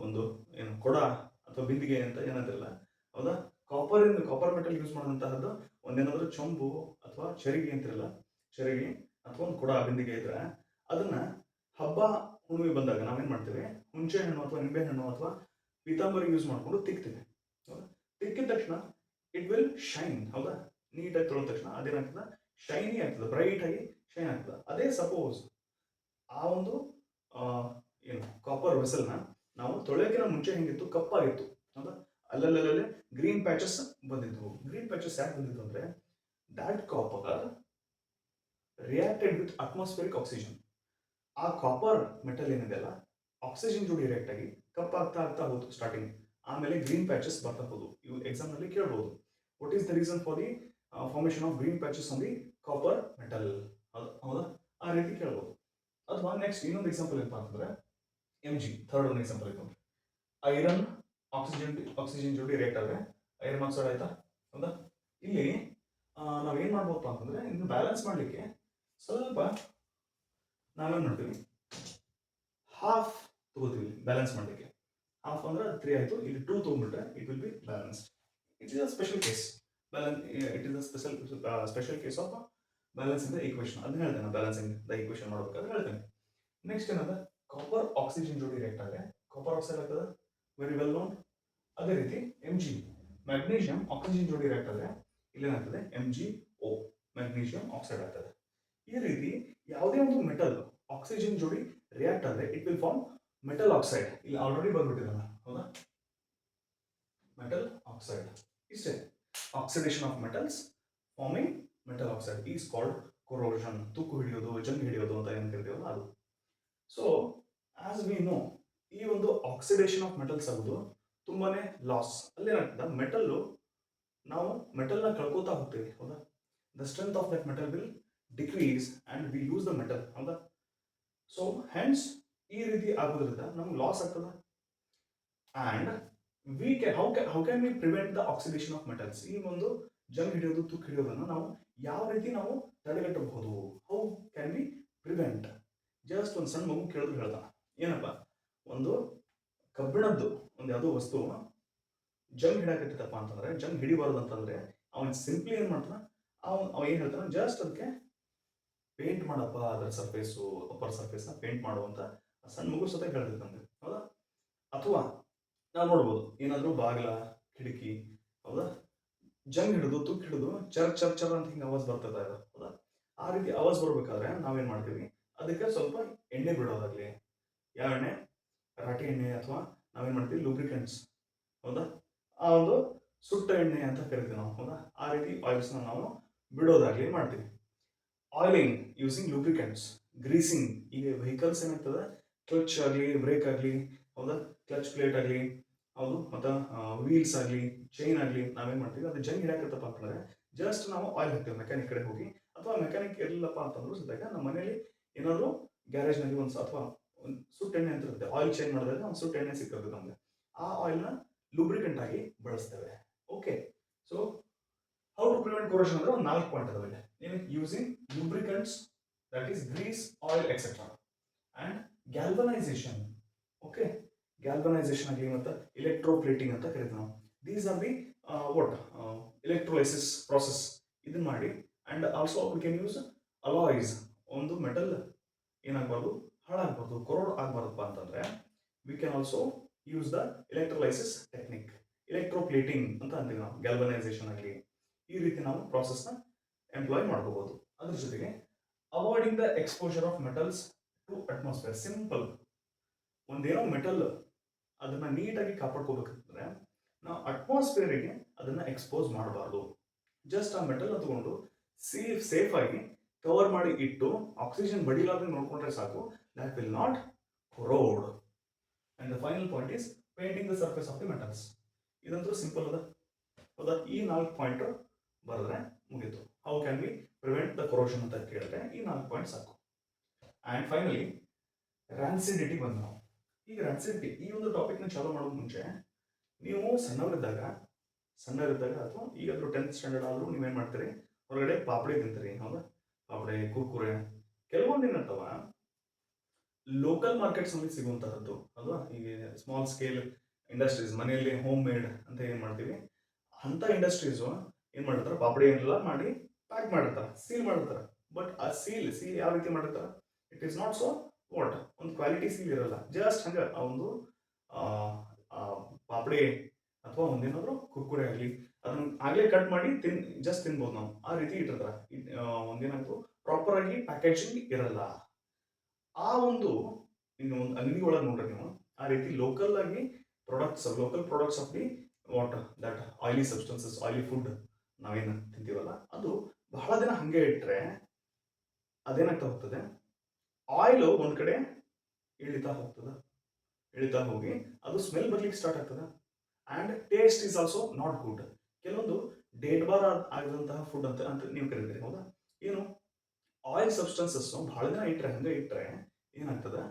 ಒಂದು ಏನು ಕೊಡ ಅಥವಾ ಬಿಂದಿಗೆ ಅಂತ ಏನಂತಿರಲ್ಲ, ಹೌದಾ, ಕಾಪರ್ ಮೆಟಲ್ ಯೂಸ್ ಮಾಡುವಂತಹದ್ದು ಒಂದೇನಾದ್ರೂ ಚೊಂಬು ಅಥವಾ ಚರಿಗೆ ಅಂತಿರಲ್ಲ, ಚರಿಗೆ ಅಥವಾ ಒಂದು ಕೊಡ ಬಿಂದಿಗೆ ಇದ್ರೆ ಅದನ್ನ ಹಬ್ಬ ಹುಣ್ಣಿಮೆ ಬಂದಾಗ ನಾವೇನ್ ಮಾಡ್ತೇವೆ, ಹುಣಸೆ ಹಣ್ಣು ಅಥವಾ ನಿಂಬೆ ಹಣ್ಣು ಅಥವಾ ಪೀತಾಂಬರಿ ಯೂಸ್ ಮಾಡ್ಕೊಂಡು ತಿಕ್ತೇವೆ. ತಿಕ್ಕಿದ ತಕ್ಷಣ ಇಟ್ ವಿಲ್ ಶೈನ್. ಹೌದಾ, ನೀಟಾಗಿ ತೊಳೆದ ತಕ್ಷಣ ಅದೇನಾಗ್ತದ, ಶೈನಿ ಆಗ್ತದೆ, ಬ್ರೈಟ್ ಆಗಿ ಶೈನ್ ಆಗ್ತದೆ. ಅದೇ ಸಪೋಸ್ ಆ ಒಂದು ಏನು ಕಾಪರ್ ವೆಸಲ್ನ ನಾವು ತೊಳೆಯೋಕಿನ ಮುಂಚೆ ಹೆಂಗಿತ್ತು, ಕಪ್ಪಾಗಿತ್ತು. ಹೌದಾ, ಅಲ್ಲಲ್ಲೇ ಗ್ರೀನ್ ಪ್ಯಾಚಸ್ ಬಂದಿದ್ವು. ಗ್ರೀನ್ ಪ್ಯಾಚಸ್ ಯಾಕೆ ಬಂದಿದ್ವು ಅಂದ್ರೆ that copper reacted with atmospheric oxygen. ಆ ಕಾಪರ್ ಮೆಟಲ್ ಏನಿದೆ ಅಲ್ಲ, ಆಕ್ಸಿಜನ್ ಜೋಡಿ ರಿಯಾಕ್ಟ್ ಆಗಿ ಕಪ್ಪಾಗ್ತಾ ಹೋಯ್ತು ಸ್ಟಾರ್ಟಿಂಗ್. ಆಮೇಲೆ ಗ್ರೀನ್ ಪ್ಯಾಚಸ್ ಬರ್ತಾ ಹೋದು. ಇವು ಎಕ್ಸಾಮ್ ನಲ್ಲಿ ಕೇಳಬಹುದು, what is the reason for the formation of green patches on the copper metal? ಹೌದಾ, ಆ ರೀತಿ ಕೇಳಬಹುದು. ಅಥವಾ ನೆಕ್ಸ್ಟ್ ಇನ್ನೊಂದು ಎಕ್ಸಾಂಪಲ್ ಏನಪ್ಪ ಅಂತಂದ್ರೆ MG, ಥರ್ಡ್ ಒಂದು ಎಕ್ಸಾಂಪಲ್ ಇತ್ತು. ಐರನ್ ಆಕ್ಸಿಜನ್ ಜೋಡಿ ರಿಯಾಕ್ಟ್ ಆದ್ರೆ ಐರನ್ ಆಕ್ಸೈಡ್ ಆಯ್ತಾ. ಹೌದಾ, ಇಲ್ಲಿ ನಾವೇನ್ ಮಾಡ್ಬೋದಪ್ಪ ಅಂತಂದ್ರೆ ಇದನ್ನ ಬ್ಯಾಲೆನ್ಸ್ ಮಾಡ್ಲಿಕ್ಕೆ ಸ್ವಲ್ಪ ನಾವೇನ್ ಮಾಡ್ತೀವಿ, ಹಾಫ್ ತಗೋತೀವಿ ಬ್ಯಾಲೆನ್ಸ್ ಮಾಡ್ಲಿಕ್ಕೆ. ಹಾಫ್ ಅಂದ್ರೆ 3 ಆಯ್ತು, ಇಲ್ಲಿ 2 ತಗೊಂಡ್ಬಿಟ್ರೆ it will be balanced. It is a special case. It is a special case of balancing the equation. ಅದನ್ನ ಹೇಳ್ತೇನೆ, ಬ್ಯಾಲೆನ್ಸಿಂಗ್ ದ ಈಕ್ವೇಶನ್ ಮಾಡ್ಬೇಕಾದ್ರೆ ಹೇಳ್ತೇನೆ. ನೆಕ್ಸ್ಟ್ ಏನಂದ್ರೆ ಕಾಪರ್ ಆಕ್ಸಿಜನ್ ಜೋಡಿ ರಿಯಾಕ್ಟ್ ಆದ್ರೆ ಕಾಪರ್ ಆಕ್ಸೈಡ್ ಆಗ್ತದೆ, ವೆರಿ ವೆಲ್ ನೋನ್. ಅದೇ ರೀತಿ MG ಮ್ಯಾಗ್ನೀಷಿಯಂ ಆಕ್ಸಿಜನ್ ಜೋಡಿ ರಿಯಾಕ್ಟ್ ಆದ್ರೆ ಇಲ್ಲೇನಾಗ್ತದೆ, MgO ಮ್ಯಾಗ್ನೀಷಿಯಂ ಆಕ್ಸೈಡ್ ಆಗ್ತದೆ. ಈ ರೀತಿ ಯಾವುದೇ ಒಂದು ಮೆಟಲ್ ಆಕ್ಸಿಜನ್ ಜೋಡಿ ರಿಯಾಕ್ಟ್ ಆದ್ರೆ it will form metal oxide. ಇಲ್ಲಿ ಆಲ್ರೆಡಿ ಬಂದ್ಬಿಟ್ಟಿರಲ್ಲ, ಹೌದಾ, ಮೆಟಲ್ ಆಕ್ಸೈಡ್. ಇಷ್ಟೇ, oxidation of metals forming metal oxide is called corrosion. ತುಕ್ಕು ಹಿಡಿಯೋದು, ಜಂಗ್ ಹಿಡಿಯೋದು ಅಂತ ಏನು ಕರಿತೀವಲ್ಲ ಅದು. ಸೊ ಆಸ್ ವಿ ನೋ, ಈ ಒಂದು ಆಕ್ಸಿಡೇಷನ್ ಆಫ್ ಮೆಟಲ್ಸ್ ಆಗೋದು ತುಂಬಾನೇ ಲಾಸ್. ಅಲ್ಲೇನಾಗ್ತದೆ, ಮೆಟಲ್ಲು ನಾವು ಮೆಟಲ್ನ ಕಳ್ಕೋತಾ ಹೋಗ್ತೀವಿ, ಹೌದಾ. The strength of that metal will decrease and we lose the metal, ಹೌದಾ. ಸೊ ಹೆನ್ಸ್ ಈ ರೀತಿ ಆಗೋದ್ರಿಂದ ನಮ್ಗೆ ಲಾಸ್ ಆಗ್ತದೆ. And we can how can we prevent the oxidation of metals? ಈ ಒಂದು ಜಂಗ್ ಹಿಡಿಯೋದು, ತುಕ್ಕು ಹಿಡಿಯೋದನ್ನು ನಾವು ಯಾವ ರೀತಿ ನಾವು ತಡೆಗಟ್ಟಬಹುದು? How can we prevent? Just ಒಂದು ಸಣ್ಣ ಮಗು ಕೇಳಿದ್ರು ಹೇಳ್ತಾನ, ಏನಪ್ಪ, ಒಂದು ಕಬ್ಬಿಣದ್ದು ಒಂದು ಯಾವುದೋ ವಸ್ತು ಜಂಗ್ ಹಿಡಾಕತ್ತಪ್ಪ ಅಂತಂದ್ರೆ, ಜಂಗ್ ಹಿಡಿಬಾರ್ದು ಅಂತಂದ್ರೆ ಅವನ್ ಸಿಂಪ್ಲಿ ಏನ್ ಮಾಡ್ತಾನ, ಅವ ಏನ್ ಹೇಳ್ತಾನ, ಜಸ್ಟ್ ಅದಕ್ಕೆ ಪೇಂಟ್ ಮಾಡಪ್ಪ, ಅದರ ಸರ್ಫೇಸು ಅಪ್ಪರ್ ಸರ್ಫೇಸ್ನ ಪೇಂಟ್ ಮಾಡುವಂತ ಸಣ್ಣ ಮಗು ಸತ ಹೇಳ್ತೈತೆ ನಮ್ಗೆ, ಹೌದಾ. ಅಥವಾ ನಾವು ನೋಡ್ಬೋದು, ಏನಾದರೂ ಬಾಗಿಲ, ಕಿಟಕಿ, ಹೌದಾ, ಜಂಗ್ ಹಿಡಿದು, ತುಕ್ಕು ಹಿಡಿದು ಚರ್ ಚರ್ ಚರ್ ಅಂತ ಹಿಂಗೆ ಆವಾಜ್ ಬರ್ತದ, ಹೌದಾ. ಆ ರೀತಿ ಆವಾಜ್ ಬರ್ಬೇಕಾದ್ರೆ ನಾವೇನ್ ಮಾಡ್ತೀವಿ, ಅದಕ್ಕೆ ಸ್ವಲ್ಪ ಎಣ್ಣೆ ಬಿಡೋದಾಗ್ಲಿ, ಯಾವ ಎಣ್ಣೆ, ರಾಟಿ ಎಣ್ಣೆ, ಅಥವಾ ನಾವೇನ್ ಮಾಡ್ತೀವಿ, ಲೂಬ್ರಿಕೆಂಟ್ಸ್, ಹೌದಾ, ಆ ಒಂದು ಸುಟ್ಟ ಎಣ್ಣೆ ಅಂತ ಕರಿತೀವಿ ನಾವು, ಹೌದಾ. ಆ ರೀತಿ ಆಯಿಲ್ಸ್ನ ನಾವು ಬಿಡೋದಾಗ್ಲಿ ಮಾಡ್ತೀವಿ. ಆಯಿಲಿಂಗ್ ಯೂಸಿಂಗ್ ಲೂಬ್ರಿಕೆಂಟ್ಸ್, ಗ್ರೀಸಿಂಗ್, ಈಗ ವೆಹಿಕಲ್ಸ್ ಏನಾಗ್ತದೆ, ಕ್ಲಚ್ ಆಗಲಿ, ಬ್ರೇಕ್ ಆಗಲಿ, ಹೌದಾ, ಕ್ಲಚ್ ಪ್ಲೇಟ್ ಆಗಲಿ, ಹೌದು, ಮತ್ತು ವೀಲ್ಸ್ ಆಗಲಿ, ಚೈನ್ ಆಗಲಿ, ನಾವೇನು ಮಾಡ್ತೀವಿ, ಅದು ಜಂಗ್ ಹಿಡಾಕತ್ತಪ್ಪ ಅಂತಂದ್ರೆ ಜಸ್ಟ್ ನಾವು ಆಯಿಲ್ ಹಾಕ್ತೀವಿ ಮೆಕ್ಯಾನಿಕ್ ಕಡೆ ಹೋಗಿ. ಅಥವಾ ಮೆಕ್ಯಾನಿಕ್ ಇರಲಿಲ್ಲಪ್ಪ ಅಂತಂದ್ರು ಸದ್ಯಾಗ ನಮ್ಮ ಮನೇಲಿ ಏನಾದರೂ ಗ್ಯಾರೇಜ್ನಲ್ಲಿ ಒಂದು ಅಥವಾ ಒಂದು ಸುಟ್ಟ ಎಣ್ಣೆ ಅಂತ ಇರುತ್ತೆ, ಆಯಿಲ್ ಚೇಂಜ್ ಮಾಡಿದಾಗ ಒಂದು ಸುಟ್ಟ ಎಣ್ಣೆ ಸಿಗ್ತದೆ ನಮಗೆ, ಆ ಆಯಿಲ್ನ ಲೂಬ್ರಿಕೆಂಟ್ ಆಗಿ ಬಳಸ್ತೇವೆ. Okay, so how to prevent corrosion ಅಂದ್ರೆ ಒಂದು 4 ಪಾಯಿಂಟ್ ಅದಾವೆ. Using lubricants, that is grease, oil etcetera, and galvanisation. Okay, galvanisation ಆಗಲಿ ಮತ್ತು ಎಲೆಕ್ಟ್ರೋಪ್ಲೇಟಿಂಗ್ ಅಂತ ಕರಿತೀವಿ ನಾವು. These are the what electrolysis process, ಇದನ್ನ ಮಾಡಿ. And also we can use alloys. ಒಂದು ಮೆಟಲ್ ಏನಾಗಬಾರ್ದು, ಹಾಳಾಗಬಾರ್ದು, ಕೊರೋಡ್ ಆಗಬಾರ್ದಪ್ಪ ಅಂತಂದ್ರೆ we can also use the electrolysis technique, electroplating ಅಂತ ಅಂತೀವಿ ನಾವು. ಗ್ಯಾಲ್ವನೈಸೇಷನ್ ಆಗಲಿ ಈ ರೀತಿ ನಾವು ಪ್ರಾಸೆಸ್ನ ಎಂಪ್ಲಾಯ್ ಮಾಡ್ಕೋಬಹುದು. ಅದ್ರ ಜೊತೆಗೆ avoiding the exposure of metals to atmosphere. Simple, ಒಂದೇನೋ ಮೆಟಲ್ ಅದನ್ನ ನೀಟಾಗಿ ಕಾಪಾಡ್ಕೋಬೇಕಂತಂದ್ರೆ ನಾವು ಅಟ್ಮಾಸ್ಫಿಯರಿಗೆ ಅದನ್ನ ಎಕ್ಸ್ಪೋಸ್ ಮಾಡಬಾರ್ದು. ಜಸ್ಟ್ ಆ ಮೆಟಲ್ ತಗೊಂಡು ಸೇಫ್ ಆಗಿ ಕವರ್ ಮಾಡಿ ಇಟ್ಟು ಆಕ್ಸಿಜನ್ ಬಡಿಲಾರ್ದಂಗೆ ನೋಡ್ಕೊಂಡ್ರೆ ಸಾಕು. That will not ಕೊರೋಡ್. And the final point is painting the surface of the metals. ಇದಂತೂ ಸಿಂಪಲ್ ಅದ, ಹೌದಾ. ಈ 4 ಪಾಯಿಂಟ್ ಬರೆದ್ರೆ ಮುಗೀತು. How can we prevent the corrosion ಅಂತ ಕೇಳಿದ್ರೆ ಈ 4 ಪಾಯಿಂಟ್ ಸಾಕು. ಆ್ಯಂಡ್ ಫೈನಲಿ ರ್ಯಾನ್ಸಿಡಿಟಿ ಬಂದು ನಾವು ಈಗ ರ್ಯಾನ್ಸಿಡಿಟಿ ಈ ಒಂದು ಟಾಪಿಕ್ನ ಚಾಲೂ ಮಾಡೋದು ಮುಂಚೆ, ನೀವು ಸಣ್ಣವರಿದ್ದಾಗ ಅಥವಾ ಈಗಾದರೂ 10th ಸ್ಟ್ಯಾಂಡರ್ಡ್ ಆದರೂ ನೀವೇನು ಮಾಡ್ತೀರಿ, ಹೊರಗಡೆ ಪಾಪಡಿ ತಿಂತೀರಿ, ಹೌದಾ. ಪಾಪಡೆ, ಕುರ್ಕುರೆ, ಕೆಲವೊಂದು ಏನಂತವ ಲೋಕಲ್ ಮಾರ್ಕೆಟ್ಸ್ ನಲ್ಲಿ ಸಿಗುವಂತಹದ್ದು, ಅಲ್ವಾ. ಈಗ ಸ್ಮಾಲ್ ಸ್ಕೇಲ್ ಇಂಡಸ್ಟ್ರೀಸ್, ಮನೆಯಲ್ಲಿ ಹೋಮ್ ಮೇಡ್ ಅಂತ ಏನ್ ಮಾಡ್ತೀವಿ, ಅಂತ ಇಂಡಸ್ಟ್ರೀಸ್ ಏನ್ ಮಾಡಿರ್ತಾರೆ, ಪಾಪಡಿ ಎಲ್ಲ ಮಾಡಿ ಪ್ಯಾಕ್ ಮಾಡಿರ್ತಾರೆ, ಸೀಲ್ ಮಾಡಿರ್ತಾರೆ. ಬಟ್ ಆ ಸೀಲ್ ಯಾವ ರೀತಿ ಮಾಡಿರ್ತಾರೆ, it is not so what, ಒಂದು ಕ್ವಾಲಿಟಿ ಸೀಲ್ ಇರಲ್ಲ. ಜಸ್ಟ್ ಹಂಗ ಆ ಒಂದು ಪಾಪಡಿ ಅಥವಾ ಒಂದೇನಾದ್ರು ಕುರ್ಕುರೆ ಆಗಲಿ ಅದನ್ನ ಆಗ್ಲೇ ಕಟ್ ಮಾಡಿ ಜಸ್ಟ್ ತಿನ್ಬೋದು ನಾವು, ಆ ರೀತಿ ಇಟ್ಟಿರ್ತಾರೆ. ಒಂದೇನಾದ್ರು ಪ್ರಾಪರ್ ಆಗಿ ಪ್ಯಾಕೇಜಿಂಗ್ ಇರಲ್ಲ. ಆ ಒಂದು ಇನ್ನು ಒಂದು ಅಂಗಡಿ ಒಳಗೆ ನೋಡ್ರಿ ನೀವು, ಆ ರೀತಿ local products of the what that oily substances, oily food ನಾವೇನು ತಿಂತೀವಲ್ಲ, ಅದು ಬಹಳ ದಿನ ಹಂಗೆ ಇಟ್ಟರೆ ಅದೇನಾಗ್ತಾ ಹೋಗ್ತದೆ, ಆಯಿಲ್ ಒಂದ್ ಕಡೆ ಇಳಿತಾ ಹೋಗಿ ಅದು ಸ್ಮೆಲ್ ಬರ್ಲಿಕ್ಕೆ ಸ್ಟಾರ್ಟ್ ಆಗ್ತದೆ. And taste is also not good. ಕೆಲವೊಂದು ಡೇಟ್ ಬಾರ್ ಆಗಿದಂತಹ ಫುಡ್ ಅಂತ ನೀವು ಕರಿತೀರಿ, ಹೌದಾ. ಏನು ಆಯಿಲ್ ಸಬ್ಸ್ಟೆನ್ಸಸ್ ಬಹಳ ದಿನ ಹಂಗೆ ಇಟ್ಟರೆ ಏನಾಗ್ತದೆ,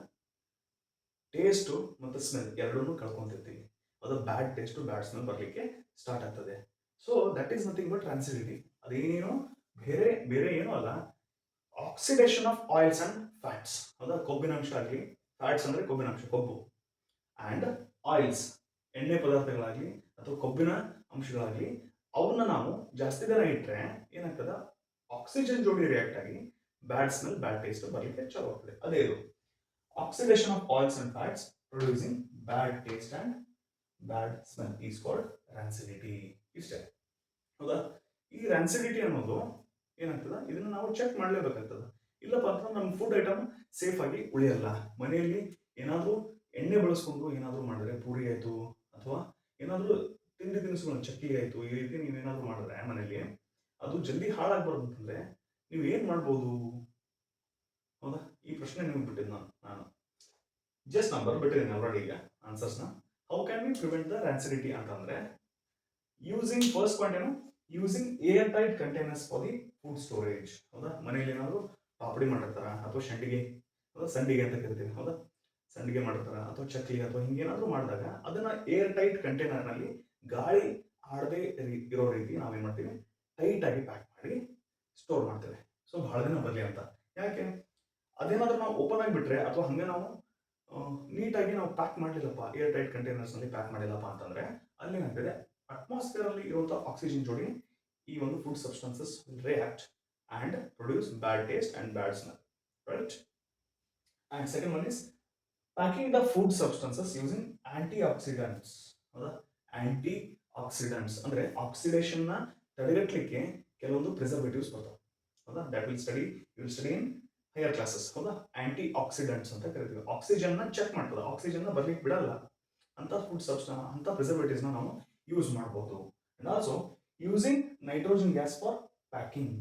ಟೇಸ್ಟು ಮತ್ತು ಸ್ಮೆಲ್ ಎರಡನ್ನೂ ಕಳ್ಕೊಂತಿರ್ತೀವಿ. ಅದು ಬ್ಯಾಡ್ ಟೇಸ್ಟು, ಬ್ಯಾಡ್ ಸ್ಮೆಲ್ ಬರಲಿಕ್ಕೆ ಸ್ಟಾರ್ಟ್ ಆಗ್ತದೆ. So that is nothing but rancidity. ಅದೇನೇನೋ ಬೇರೆ ಏನೂ ಅಲ್ಲ, oxidation of oils and fats, ಹೌದಾ. ಕೊಬ್ಬಿನಾಂಶ ಆಗಲಿ, ಫ್ಯಾಟ್ಸ್ ಅಂದರೆ ಕೊಬ್ಬಿನಾಂಶ, ಕೊಬ್ಬು, ಆ್ಯಂಡ್ ಆಯಿಲ್ಸ್ ಎಣ್ಣೆ ಪದಾರ್ಥಗಳಾಗಲಿ ಅಥವಾ ಕೊಬ್ಬಿನ ಅಂಶಗಳಾಗಲಿ, ಅವನ್ನ ನಾವು ಜಾಸ್ತಿ ದಿನ ಇಟ್ಟರೆ ಏನಾಗ್ತದೆ, ಆಕ್ಸಿಜನ್ ಜೋಡಿ ರಿಯಾಕ್ಟ್ ಆಗಿ ಬ್ಯಾಡ್ ಸ್ಮೆಲ್, ಬ್ಯಾಡ್ ಟೇಸ್ಟ್ ಬರಲಿಕ್ಕೆ ಚಾಲು ಆಗ್ತದೆ. ಅದೇ ಇದು oxidation of oils and fats producing bad taste and bad smell is called rancidity. ಇಷ್ಟೇ, ಹೌದಾ. ಈ ರ್ಯಾನ್ಸಿಡಿಟಿ ಅನ್ನೋದು ಏನಾಗ್ತದೆ, ಇದನ್ನ ನಾವು ಚೆಕ್ ಮಾಡಲೇಬೇಕಾಗ್ತದೆ. ಇಲ್ಲಪ್ಪ ಅಂತಂದ್ರೆ ನಮ್ಮ ಫುಡ್ ಐಟಮ್ ಸೇಫ್ ಆಗಿ ಉಳಿಯಲ್ಲ. ಮನೆಯಲ್ಲಿ ಏನಾದರೂ ಎಣ್ಣೆ ಬಳಸ್ಕೊಂಡು ಏನಾದರೂ ಮಾಡಿದ್ರೆ, ಪೂರಿ ಆಯಿತು ಅಥವಾ ಏನಾದರೂ ತಿಂಡಿ ತಿನಿಸುಗಳು, ಚಕ್ಕಿ ಆಯಿತು, ಈ ರೀತಿ ನೀವೇನಾದರೂ ಮಾಡಿದ್ರೆ ಮನೆಯಲ್ಲಿ ಅದು ಜಲ್ದಿ ಹಾಳಾಗಬಾರ್ದು ಅಂತಂದ್ರೆ ನೀವು ಏನು ಮಾಡ್ಬೋದು? ಹೌದಾ? ಈ ಪ್ರಶ್ನೆ ನಿಮ್ಗೆ ಬಿಟ್ಟಿದ್ದು ನಾನು ಜಸ್ಟ್ ನಾನು ಬರ್ಬಿಟ್ಟಿದ್ದೀನಿ ಆಲ್ರೆಡಿ ಈಗ ಆನ್ಸರ್ಸ್ನ. How can we prevent the rancidity ಅಂತಂದ್ರೆ ಯೂಸಿಂಗ್ ಫಸ್ಟ್ ಪಾಯಿಂಟ್ ಏನು, using airtight containers for the food storage. ಹೌದಾ? ಮನೇಲಿ ಏನಾದ್ರು ಪಾಪಡಿ ಮಾಡಿರ್ತಾರ ಅಥವಾ ಸಂಡಿಗೆ, ಹೌದಾ ಸಂಡಿಗೆ ಅಂತ ಕರಿತೀವಿ, ಹೌದಾ ಸಂಡಿಗೆ ಮಾಡಿರ್ತಾರ ಅಥವಾ ಚಕ್ಲಿ ಅಥವಾ ಹಿಂಗೇನಾದ್ರೂ ಮಾಡಿದಾಗ ಅದನ್ನ ಏರ್ ಟೈಟ್ ಕಂಟೈನರ್ನಲ್ಲಿ ಗಾಳಿ ಆಡದೆ ಇರೋ ರೀತಿ ನಾವೇನ್ ಮಾಡ್ತೀವಿ, ಟೈಟ್ ಆಗಿ ಪ್ಯಾಕ್ ಮಾಡಿ ಸ್ಟೋರ್ ಮಾಡ್ತೇವೆ. ಸೊ ಬಹಳ ದಿನ ಬರಲಿ ಅಂತ. ಯಾಕೆ? ಅದೇನಾದ್ರೂ ನಾವು ಓಪನ್ ಆಗಿ ಬಿಟ್ರೆ ಅಥವಾ ಹಂಗೆ ನಾವು ನೀಟಾಗಿ ನಾವು ಪ್ಯಾಕ್ ಮಾಡಲಿಲ್ಲಪ್ಪ, ಏರ್ ಟೈಟ್ ಕಂಟೈನರ್ಸ್ ನಲ್ಲಿ ಪ್ಯಾಕ್ ಮಾಡಿಲ್ಲಪ್ಪ ಅಂತಂದ್ರೆ ಅಲ್ಲಿ ಏನಾಗ್ತದೆ, ಅಟ್ಮಾಸ್ಫಿಯರ್ ಅಲ್ಲಿ ಇರುವಂತಹ ಆಕ್ಸಿಜನ್ ಜೋಡಿ ಈ ಒಂದು food substances will react and produce bad taste and bad smell, right? And second one is packing the food substances using anti oxidants. ಹೌದಾ? ಆಂಟಿ ಆಕ್ಸಿಡೆಂಟ್ಸ್ ಅಂದ್ರೆ ಆಕ್ಸಿಡೇಷನ್ ನ ತಡೆಗಟ್ಟಲಿಕ್ಕೆ ಕೆಲವೊಂದು ಪ್ರಿಸರ್ವೇಟಿವ್ಸ್ ಬರ್ತಾವೆ. ಹೌದಾ? That will study, you will study in higher classes. ಹೌದಾ? Anti oxidants ಅಂತ ಕರಿತೀವಿ. ಆಕ್ಸಿಜನ್ ನ ಚೆಕ್ ಮಾಡ್ತದೆ, ಆಕ್ಸಿಜನ್ ನ ಬರ್ಲಿಕ್ಕೆ ಬಿಡಲ್ಲ ಅಂತ ಫುಡ್ ಸಬ್ಸ್ಟೆನ್ಸ್, ಅಂತ ಪ್ರಿಸರ್ವೇಟಿವ್ಸ್ ನ ನಾವು ಯೂಸ್ ಮಾಡಬಹುದು. And also using nitrogen gas for packing.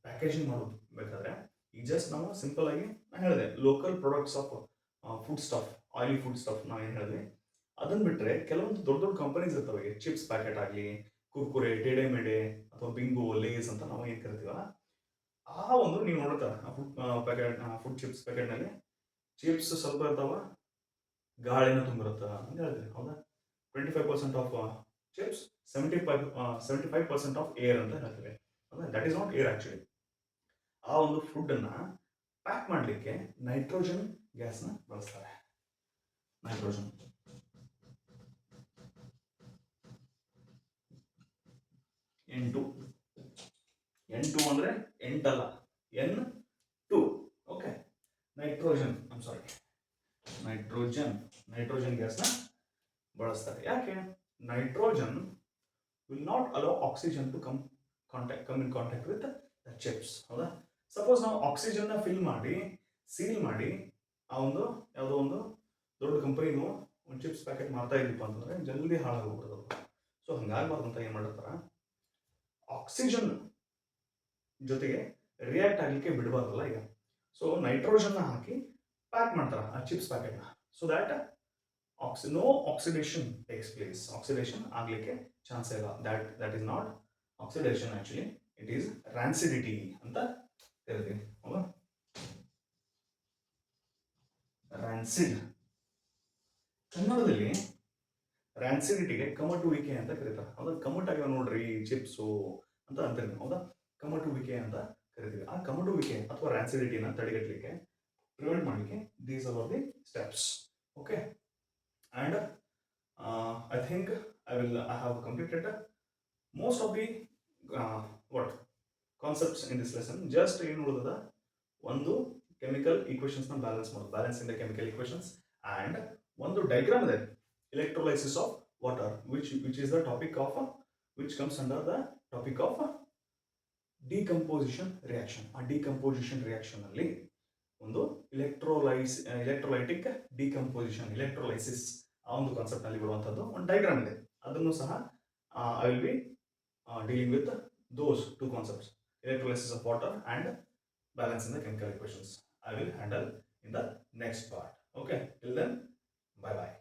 Packaging ಮಾಡೋದು ಬೇಕಾದ್ರೆ ಈಗ ಜಸ್ಟ್ ನಾವು ಸಿಂಪಲ್ ಆಗಿ ನಾನು ಹೇಳಿದೆ local products of food stuff, oily food stuff ನಾವು ಏನು ಹೇಳಿದ್ವಿ ಅದನ್ನ ಬಿಟ್ಟರೆ ಕೆಲವೊಂದು ದೊಡ್ಡ ದೊಡ್ಡ ಕಂಪನೀಸ್ ಇರ್ತವೆ. ಚಿಪ್ಸ್ ಪ್ಯಾಕೆಟ್ ಆಗಲಿ, ಕುರ್ಕುರೆ, ಟೇಡೆ ಮೇಡೆ ಅಥವಾ ಬಿಂಗೋ, ಲೇಸ್ ಅಂತ ನಾವು ಏನು ಕರಿತೀವಲ್ಲ, ಆ ಒಂದು ನೀವು ನೋಡ್ತಾರೆ ಫುಡ್ ಪ್ಯಾಕೆಟ್, ಫುಡ್ ಚಿಪ್ಸ್ ಪ್ಯಾಕೆಟ್ನಲ್ಲಿ ಚಿಪ್ಸ್ ಸ್ವಲ್ಪ ಇರ್ತಾವ, ಗಾಳಿನ ತುಂಬಿರುತ್ತೆ ಅಂತ ಹೇಳ್ತೀವಿ. ಹೌದಾ? 25% ಆಫ್ ಚಿಪ್ಸ್, 75% ಆಫ್ ಏರ್ ಅಂತ ಹೇಳ್ತೀವಿ. That is not air actually. ಆ ಒಂದು ಫುಡ್ ಅನ್ನ ಪ್ಯಾಕ್ ಮಾಡಲಿಕ್ಕೆ ನೈಟ್ರೋಜನ್ ಗ್ಯಾಸ್ನ ಬಳಸ್ತಾರೆ. ನೈಟ್ರೋಜನ್ N2 N2 ಅಂದ್ರೆ ಎಂಟಲ್ಲ, N2. Okay, nitrogen, I'm sorry, nitrogen ಗ್ಯಾಸ್ನ ಬಳಸ್ತಾರೆ. ಯಾಕೆ? Nitrogen will not allow oxygen to come in contact with the chips. ಹೌದಾ? ಸಪೋಸ್ ನಾವು ಆಕ್ಸಿಜನ್ ನ ಫಿಲ್ ಮಾಡಿ ಸೀಲ್ ಮಾಡಿ ಆ ಒಂದು ಯಾವುದೋ ಒಂದು ದೊಡ್ಡ ಕಂಪನಿದು ಒಂದು ಚಿಪ್ಸ್ ಪ್ಯಾಕೆಟ್ ಮಾಡ್ತಾ ಇದ್ದಿಪ್ಪ ಅಂತಂದ್ರೆ ಜಲ್ದಿ ಹಾಳಾಗೋಗ್ಬಿಡ್ತದೆ. ಸೊ ಹಂಗಾಗಬಾರ್ದು ಅಂತ ಏನು ಮಾಡಿರ್ತಾರ, ಆಕ್ಸಿಜನ್ ಜೊತೆಗೆ ರಿಯಾಕ್ಟ್ ಆಗಲಿಕ್ಕೆ ಬಿಡಬಾರ್ದಲ್ಲ ಈಗ. ಸೊ ನೈಟ್ರೋಜನ್ ಹಾಕಿ ಪ್ಯಾಕ್ ಮಾಡ್ತಾರ ಆ ಚಿಪ್ಸ್ ಪ್ಯಾಕೆಟ್ನ, so that no oxidation takes place. Oxidation ಆಗಲಿಕ್ಕೆ ಚಾನ್ಸ್ ಇಲ್ಲ. That is not oxidation, actually it is rancidity ಅಂತ ಹೇಳ್ತೀವಿ. ಹೌದಾ? ರ್ಯಾನ್ಸಿಡ್ ಕನ್ನಡದಲ್ಲಿ ರ್ಯಾನ್ಸಿಡಿಟಿಗೆ ಕಮಟುವಿಕೆ ಅಂತ ಕರೀತಾರೆ. ಹೌದಾ? ಕಮಟಾಗಿವ ನೋಡ್ರಿ ಚಿಪ್ಸು ಅಂತ ಅಂತೀವಿ. ಹೌದಾ? ಕಮಟುವಿಕೆ ಅಂತ ಕರಿತೀವಿ. ಆ ಕಮಟುವಿಕೆ ಅಥವಾ ರ್ಯಾನ್ಸಿಡಿಟಿನ ತಡೆಗಟ್ಟಲಿಕ್ಕೆ, ಪ್ರಿವೆಂಟ್ ಮಾಡಲಿಕ್ಕೆ these are the steps. Okay, and I think I have completed most of the what concepts in this lesson. Just ಏನು ಉಳಿದದ ಒಂದು ಕೆಮಿಕಲ್ ಈಕ್ವೇಷನ್ಸ್ ನ ಬ್ಯಾಲೆನ್ಸ್ ಮಾಡೋದು, balance in the chemical equations, and ಒಂದು ಡೈಗ್ರಾಮ್ ಇದೆ, electrolysis of water, which is the topic of which comes under the topic of decomposition reaction. ಆ decomposition reaction ಅಲ್ಲಿ ಒಂದು electrolytic decomposition, electrolysis ಆ ಒಂದು concept ನಲ್ಲಿ ಬರುವಂತದ್ದು ಒಂದು ಡೈಗ್ರಾಮ್ ಇದೆ. ಅದನ್ನು ಸಹ I will be dealing with those two concepts, electrolysis of water and balance in the chemical equations. I will handle in the next part. Okay, till then, bye bye.